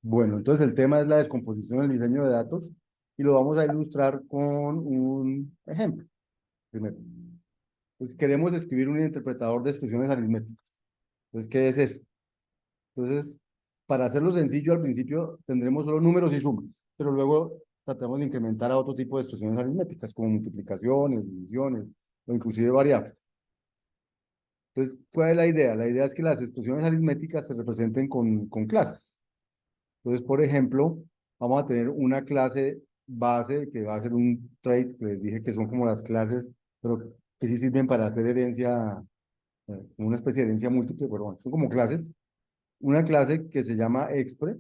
Bueno, entonces el tema es la descomposición del diseño de datos y lo vamos a ilustrar con un ejemplo. Primero, pues queremos escribir un interpretador de expresiones aritméticas. Entonces, ¿qué es eso? Entonces, para hacerlo sencillo, al principio tendremos solo números y sumas, pero luego tratamos de incrementar a otro tipo de expresiones aritméticas, como multiplicaciones, divisiones o inclusive variables. Entonces, ¿cuál es la idea? La idea es que las expresiones aritméticas se representen con clases. Entonces, por ejemplo, vamos a tener una clase base que va a ser un trait, que les dije que son como las clases, pero que sí sirven para hacer herencia, como una especie de herencia múltiple, pero bueno, son como clases. Una clase que se llama expre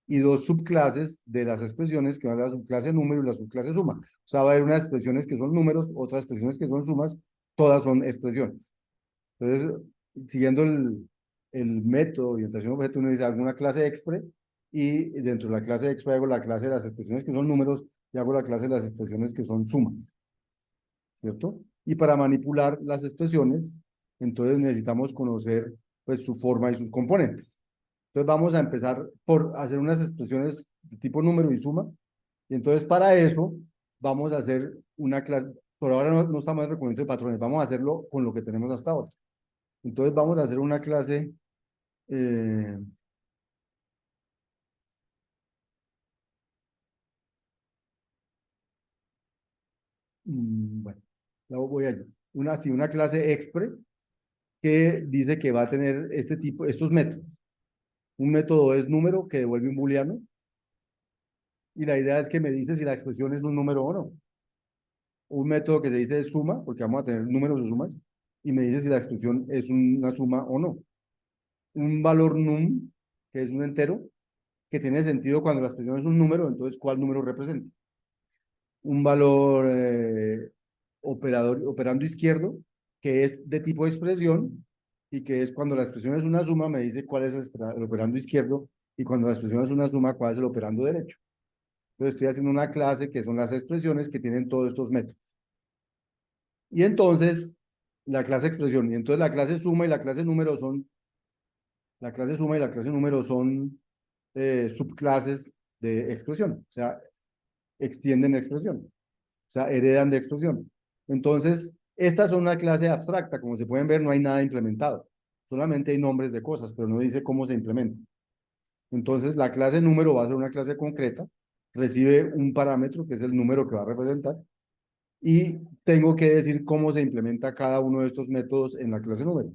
y dos subclases de las expresiones, que van a la subclase número y la subclase suma. O sea, va a haber unas expresiones que son números, otras expresiones que son sumas, todas son expresiones. Entonces, siguiendo el método de orientación objeto, uno dice alguna clase expre y dentro de la clase expre hago la clase de las expresiones que son números y hago la clase de las expresiones que son sumas, ¿cierto? Y para manipular las expresiones, entonces necesitamos conocer pues su forma y sus componentes. Entonces vamos a empezar por hacer unas expresiones de tipo número y suma. Y entonces para eso vamos a hacer una clase, por ahora no estamos en reconocimiento de patrones, vamos a hacerlo con lo que tenemos hasta ahora. Entonces vamos a hacer una clase, eh, bueno, la voy allí. Sí, una clase expre que dice que va a tener este tipo, estos métodos. Un método es número que devuelve un booleano y la idea es que me dice si la expresión es un número o no. Un método que se dice es suma, porque vamos a tener números o sumas, y me dice si la expresión es una suma o no. Un valor num, que es un entero, que tiene sentido cuando la expresión es un número, entonces ¿cuál número representa? Un valor operando izquierdo, que es de tipo expresión, y que es cuando la expresión es una suma, me dice cuál es el operando izquierdo, y cuando la expresión es una suma, cuál es el operando derecho. Entonces estoy haciendo una clase que son las expresiones que tienen todos estos métodos. Y entonces, la clase expresión, y entonces la clase suma y la clase número son, la clase suma y la clase número son subclases de expresión, o sea, extienden expresión, o sea, heredan de expresión. Entonces, estas son una clase abstracta, como se pueden ver, no hay nada implementado, solamente hay nombres de cosas, pero no dice cómo se implementa. Entonces, la clase número va a ser una clase concreta, recibe un parámetro que es el número que va a representar, y tengo que decir cómo se implementa cada uno de estos métodos en la clase número.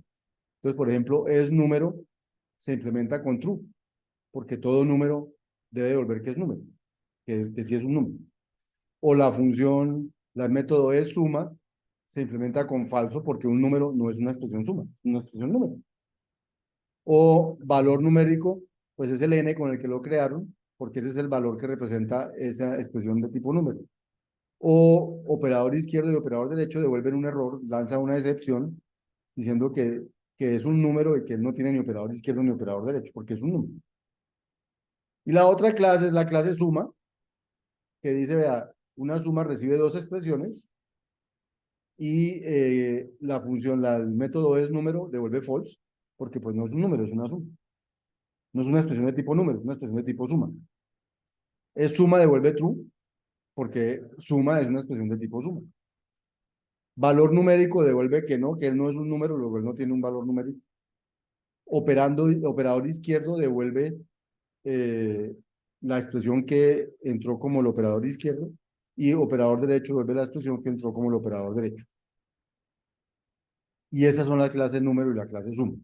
Entonces, por ejemplo, es número se implementa con true, porque todo número debe devolver que es número, que sí es un número. O la función, el método es suma, se implementa con falso porque un número no es una expresión suma, es una expresión número. O valor numérico, pues es el n con el que lo crearon, porque ese es el valor que representa esa expresión de tipo número. O operador izquierdo y operador derecho devuelven un error, lanza una excepción diciendo que es un número y que no tiene ni operador izquierdo ni operador derecho, porque es un número. Y la otra clase es la clase suma, que dice, vea, una suma recibe dos expresiones y la función, el método es número, devuelve false, porque pues no es un número, es una suma. No es una expresión de tipo número, es una expresión de tipo suma. Es suma, devuelve true, porque suma es una expresión de tipo suma. Valor numérico devuelve que él no es un número, luego él no tiene un valor numérico. Operador izquierdo devuelve eh, la expresión que entró como el operador izquierdo y operador derecho devuelve la expresión que entró como el operador derecho. Y esas son las clases número y la clase suma.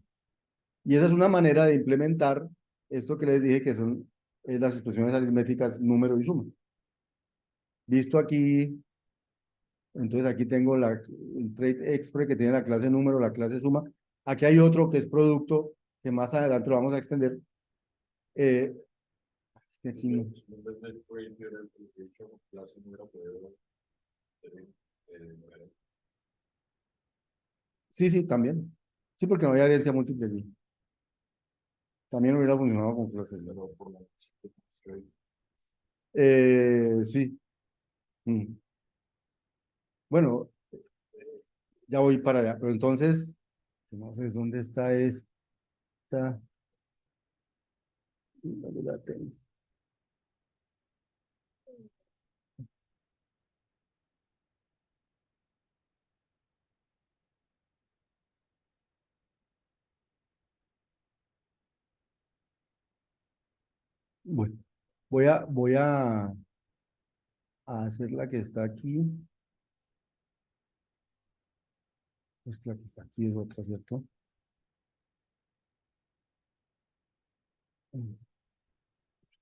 Y esa es una manera de implementar esto que les dije que son las expresiones aritméticas número y suma. Visto aquí, entonces aquí tengo el trait expre que tiene la clase número, la clase suma. Aquí hay otro que es producto, que más adelante lo vamos a extender. Eh, es que aquí no. Sí, sí, también. Sí, porque no hay herencia múltiple allí. También hubiera funcionado con clases. Sí. Mm. Bueno, ya voy para allá. Pero entonces, no sé dónde está esta. ¿Dónde la tengo? Bueno, a hacer la que está aquí. Es que la que está aquí es otra, ¿cierto?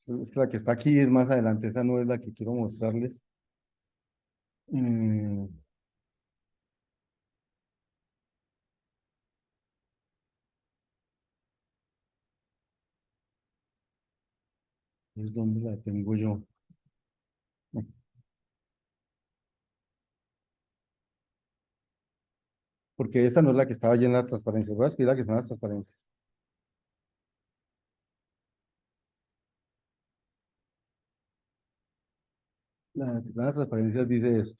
Es que la que está aquí es más adelante, esa no es la que quiero mostrarles. Mm, es donde la tengo yo. Porque esta no es la que estaba allí en la transparencia. Voy a escribir la que está en las transparencias. La que está en las transparencias dice esto.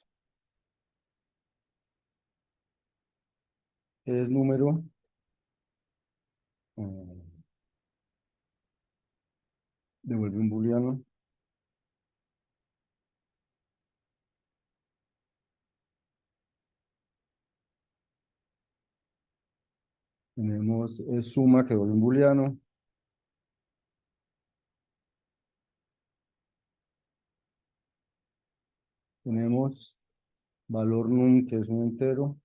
Es número, eh, devuelve un booleano. Tenemos, es suma que devuelve un booleano. Tenemos valor num, que es un entero.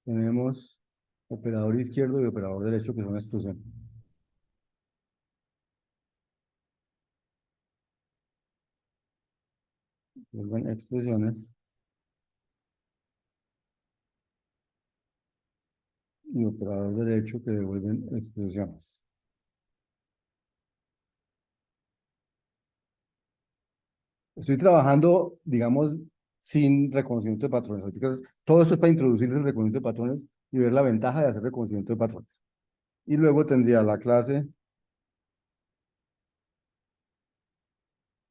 Tenemos operador izquierdo y operador derecho, que son expresiones. Vuelven expresiones y operador derecho que devuelven expresiones. Estoy trabajando, digamos, sin reconocimiento de patrones. Ahorita todo esto es para introducirles el reconocimiento de patrones y ver la ventaja de hacer reconocimiento de patrones. Y luego tendría la clase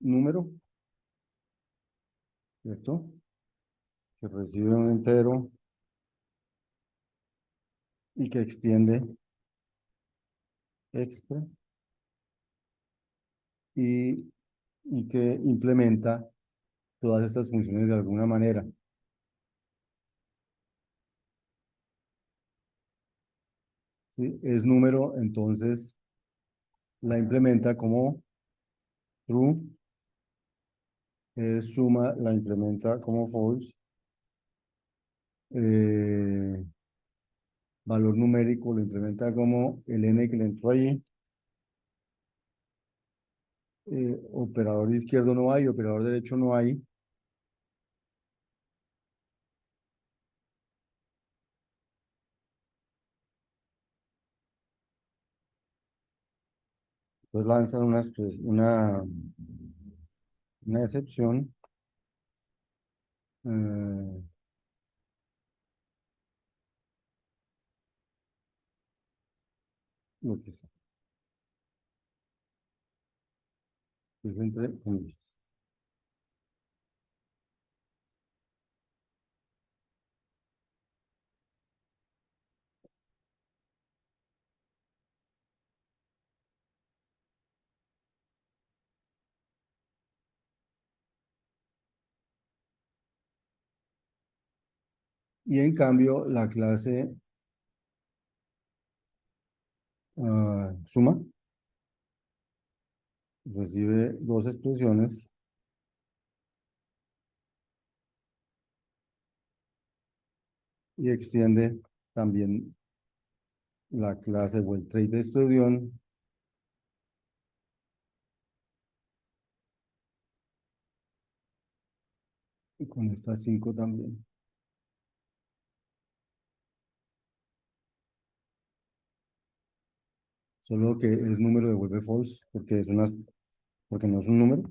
número, ¿cierto? Que recibe un entero y que extiende expre y, y que implementa todas estas funciones de alguna manera. ¿Sí? Es número, entonces la implementa como true, es suma, la implementa como false, eh, valor numérico lo implementa como el n que le entró ahí, operador izquierdo no hay, operador derecho no hay, pues lanzan una excepción, eh, lo que sea, es entre comillas. Y en cambio, la clase suma recibe dos expresiones y extiende también la clase o el trait de expresión y con estas cinco también. Solo que es número devuelve false porque no es un número.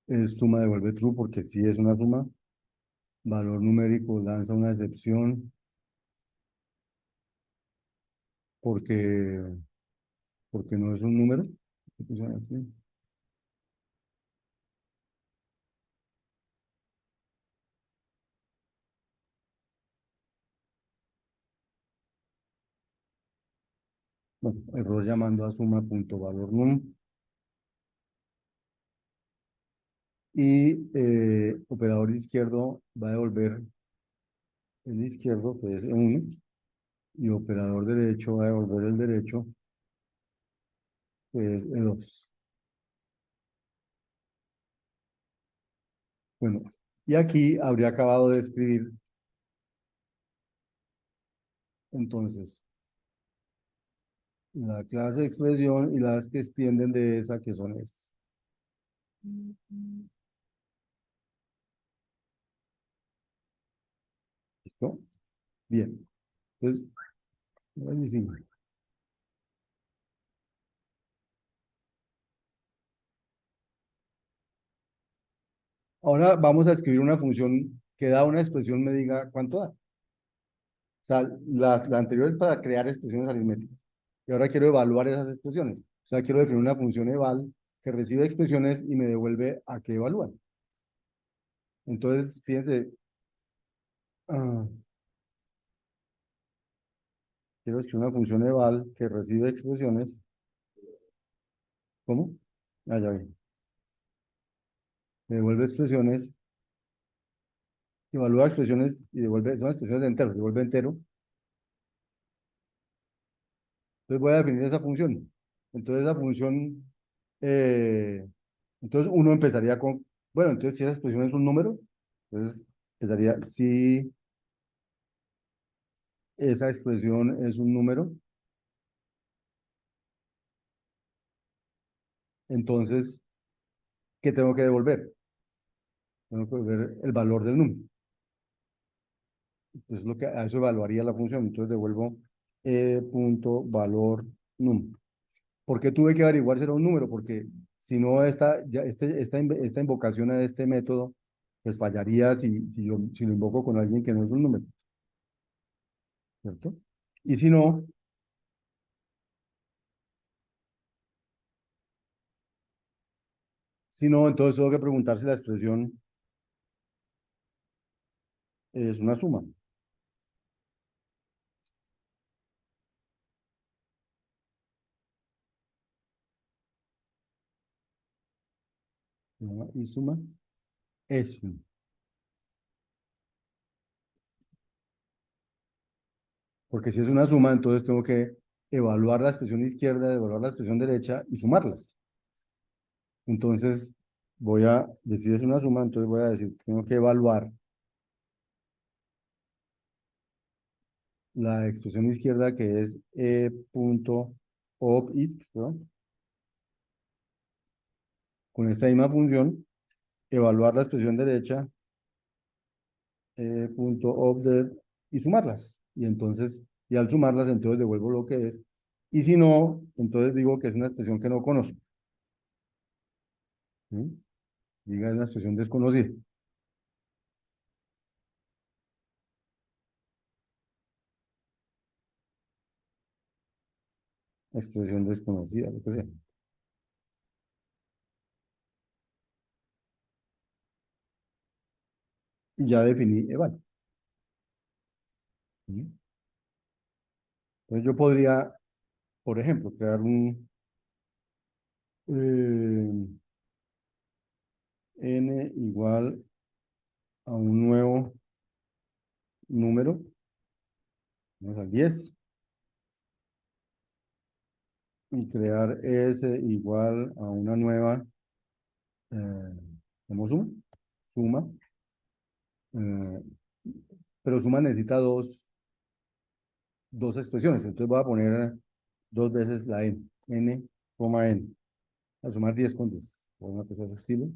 Es suma devuelve true porque sí es una suma. Valor numérico lanza una excepción porque, porque no es un número. ¿Qué pusieron aquí? Bueno, error llamando a suma punto valor num y operador izquierdo va a devolver el izquierdo que es 1 y operador derecho va a devolver el derecho, que es E2. Bueno, y aquí habría acabado de escribir, entonces, la clase de expresión y las que extienden de esa, que son estas. ¿Listo? Bien. Entonces, buenísimo. Ahora vamos a escribir una función que da una expresión, me diga cuánto da. O sea, la anterior es para crear expresiones aritméticas. Y ahora quiero evaluar esas expresiones. O sea, quiero definir una función eval que recibe expresiones y me devuelve a qué evalúan. Entonces, fíjense, ah, quiero escribir una función eval que recibe expresiones. ¿Cómo? Ah, ya vi. Me devuelve expresiones, evalúa expresiones y devuelve, son expresiones de enteros, devuelve entero. Entonces voy a definir esa función. Entonces esa función, eh, entonces uno empezaría con, bueno, entonces si esa expresión es un número, entonces empezaría, si esa expresión es un número, entonces, ¿qué tengo que devolver? Tengo que devolver el valor del número. Entonces lo que, a eso evaluaría la función. Entonces devuelvo punto valor num. ¿Por qué tuve que averiguar si era un número? Porque si no, esta invocación a este método, pues fallaría si lo invoco con alguien que no es un número, ¿cierto? Y si no, entonces tengo que preguntar si la expresión es una suma. ¿No? Y suma es una. Porque si es una suma, entonces tengo que evaluar la expresión izquierda, evaluar la expresión derecha y sumarlas. Entonces, voy a decir es una suma, entonces voy a decir, tengo que evaluar la expresión izquierda que es punto obisc, ¿no? Con esta misma función, evaluar la expresión derecha punto obder y sumarlas. Y entonces, y al sumarlas, entonces devuelvo lo que es. Y si no, entonces digo que es una expresión que no conozco. ¿Sí? Diga, es una expresión desconocida. Expresión desconocida, lo que sea. Y ya definí eval. ¿Sí? Entonces yo podría, por ejemplo, crear un n igual a un nuevo número, vamos al 10, y crear s igual a una nueva, eh, ¿cómo suma, eh, pero suma necesita dos expresiones, entonces voy a poner dos veces la n, n, a sumar 10 con 10, o una cosa de ese estilo,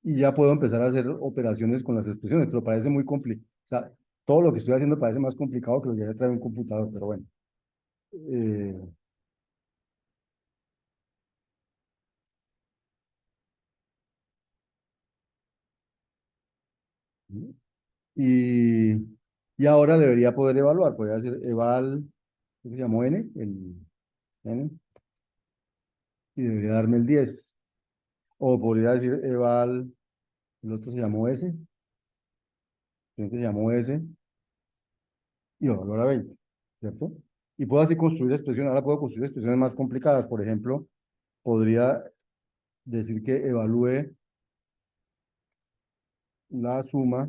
y ya puedo empezar a hacer operaciones con las expresiones, pero parece muy complicado, o sea, todo lo que estoy haciendo parece más complicado que lo que ya trae un computador, pero bueno. Eh, y, y ahora debería poder evaluar, podría decir eval, ¿qué se llamó n? El n, y debería darme el 10. O podría decir eval, el otro se llamó s, creo que se llamó s, y evaluar a 20, ¿cierto? Y puedo así construir expresiones, ahora puedo construir expresiones más complicadas, por ejemplo, podría decir que evalúe la suma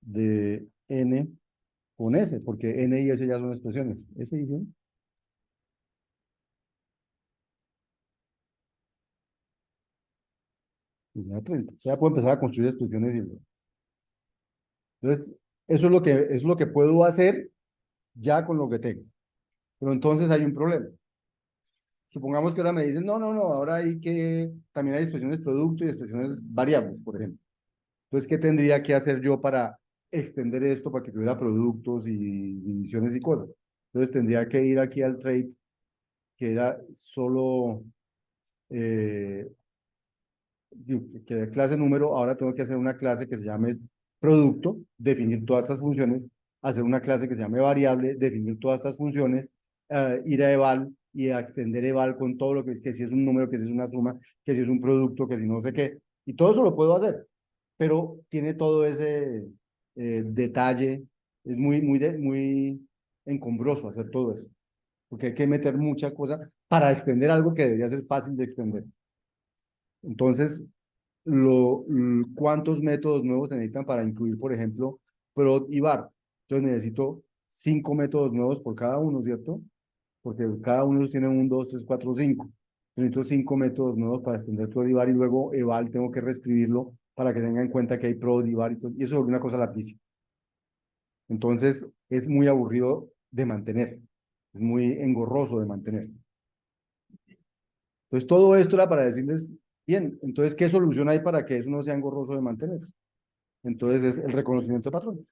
de n con s, porque n y s ya son expresiones. S dice, pues ya 30. Ya puedo empezar a construir expresiones. Entonces, eso es lo que puedo hacer ya con lo que tengo. Pero entonces hay un problema. Supongamos que ahora me dicen, no, no, no, ahora hay que, también hay expresiones producto y expresiones variables, por ejemplo. Entonces, ¿qué tendría que hacer yo para extender esto, para que tuviera productos y divisiones y cosas? Entonces, tendría que ir aquí al trade, que era solo, eh, que era clase número, ahora tengo que hacer una clase que se llame producto, definir todas estas funciones, hacer una clase que se llame variable, definir todas estas funciones, ir a eval y a extender eval con todo lo que si es un número, que si es una suma, que si es un producto, que si no sé qué, y todo eso lo puedo hacer, pero tiene todo ese detalle, es muy encombroso hacer todo eso, porque hay que meter muchas cosas para extender algo que debería ser fácil de extender. Entonces, cuántos métodos nuevos se necesitan para incluir, por ejemplo, prod y var. Entonces necesito 5 métodos nuevos por cada uno, ¿cierto? Porque cada uno de ellos tiene 1, 2, 3, 4, 5. Necesito 5 métodos nuevos para extender prod y var y luego eval tengo que reescribirlo para que tenga en cuenta que hay prod y var y eso es una cosa larguísima. Entonces es muy aburrido de mantener, es muy engorroso de mantener. Entonces todo esto era para decirles, bien, entonces, ¿qué solución hay para que eso no sea engorroso de mantener? Entonces es el reconocimiento de patrones.